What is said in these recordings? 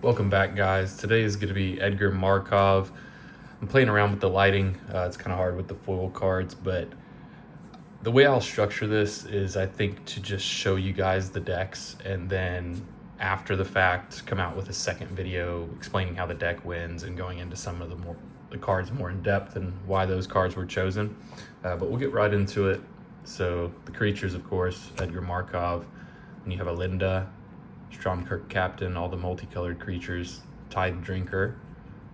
Welcome back, guys. Today is going to be Edgar Markov. I'm playing around with the lighting. It's kind of hard with the foil cards, but the way I'll structure this is I think to just show you guys the decks, and then after the fact come out with a second video explaining how the deck wins and going into some of the cards more in depth and why those cards were chosen. But we'll get right into it. So the creatures, of course, Edgar Markov. And you have a Linda, Stromkirk Captain, all the multicolored creatures, Tide Drinker,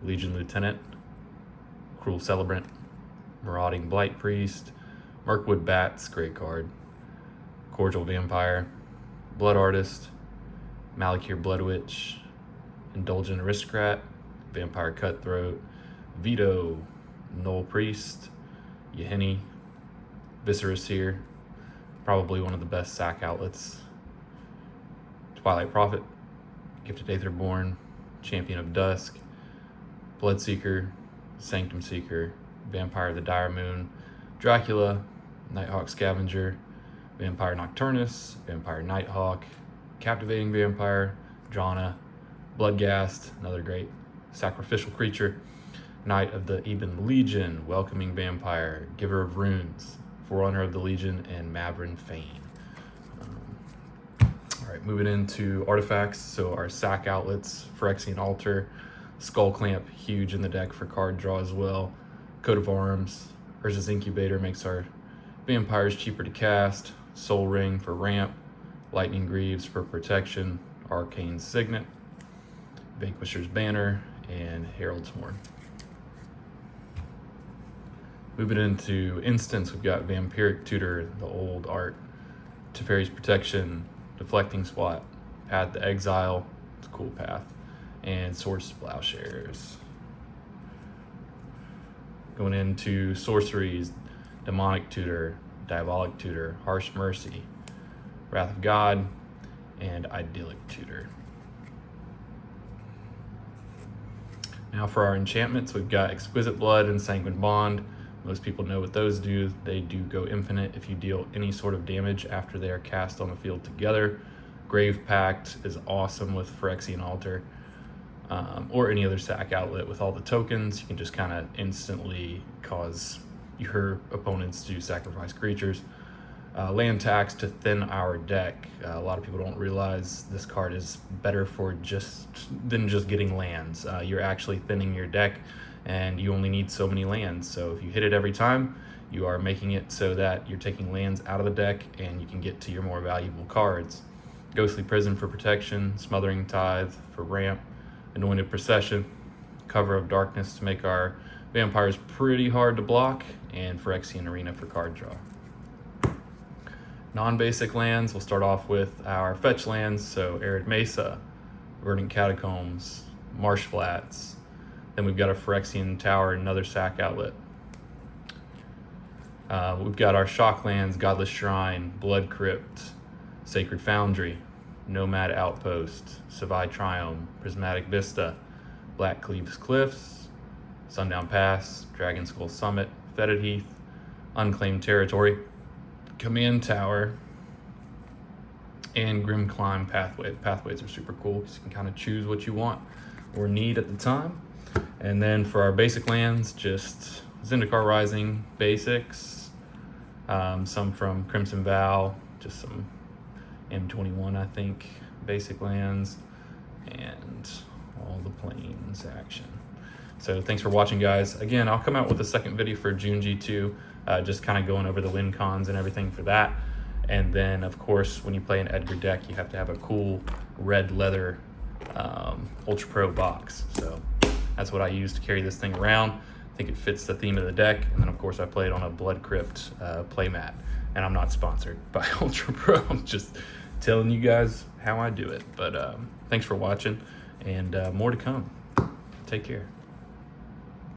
Legion Lieutenant, Cruel Celebrant, Marauding Blight Priest, Mirkwood Bats, great card, Cordial Vampire, Blood Artist, Malakir Blood Witch, Indulgent Aristocrat, Vampire Cutthroat, Vito, Null Priest, Yahini, Viscera Seer, probably one of the best sack outlets, Twilight Prophet, Gifted Aetherborn, Champion of Dusk, Bloodseeker, Sanctum Seeker, Vampire of the Dire Moon, Dracula, Nighthawk Scavenger, Vampire Nocturnus, Vampire Nighthawk, Captivating Vampire, Drana, Bloodghast, another great sacrificial creature, Knight of the Even Legion, Welcoming Vampire, Giver of Runes, Forerunner of the Legion, and Mavrin Fane. All right, moving into artifacts. So our sack outlets, Phyrexian Altar, Skull Clamp, huge in the deck for card draw as well. Coat of Arms, Urza's Incubator makes our vampires cheaper to cast. Soul Ring for ramp, Lightning Greaves for protection, Arcane Signet, Vanquisher's Banner, and Herald's Horn. Moving into instants, we've got Vampiric Tutor, the old art, Teferi's Protection, Deflecting Swat, Path to Exile, it's a cool path, and Swords to Plowshares. Going into sorceries, Demonic Tutor, Diabolic Tutor, Harsh Mercy, Wrath of God, and Idyllic Tutor. Now for our enchantments, we've got Exquisite Blood and Sanguine Bond. Most people know what those do. They do go infinite if you deal any sort of damage after they are cast on the field together. Grave Pact is awesome with Phyrexian Altar, or any other sack outlet with all the tokens. You can just kind of instantly cause your opponents to sacrifice creatures. Land Tax to thin our deck. A lot of people don't realize this card is better for than just getting lands. You're actually thinning your deck, and you only need so many lands. So if you hit it every time, you are making it so that you're taking lands out of the deck and you can get to your more valuable cards. Ghostly Prison for protection, Smothering Tithe for ramp, Anointed Procession, Cover of Darkness to make our vampires pretty hard to block, and Phyrexian Arena for card draw. Non-basic lands, we'll start off with our fetch lands, so Arid Mesa, Verdant Catacombs, Marsh Flats. Then we've got a Phyrexian Tower, another sack outlet. We've got our shock lands, Godless Shrine, Blood Crypt, Sacred Foundry, Nomad Outpost, Savai Triome, Prismatic Vista, Blackcleave Cliffs, Sundown Pass, Dragon Skull Summit, Fetid Heath, Unclaimed Territory, Command Tower, and Brightclimb Pathway. The pathways are super cool because you can kind of choose what you want or need at the time. And then for our basic lands, just Zendikar Rising basics, some from Crimson Vow, just some M21, I think, basic lands, and all the planes action. So thanks for watching, guys. Again, I'll come out with a second video for June G2, just kind of going over the win cons and everything for that. And then, of course, when you play an Edgar deck, you have to have a cool red leather Ultra Pro box. So that's what I use to carry this thing around. I think it fits the theme of the deck. And then, of course, I play it on a Blood Crypt playmat. And I'm not sponsored by Ultra Pro. I'm just telling you guys how I do it. But thanks for watching, and more to come. Take care.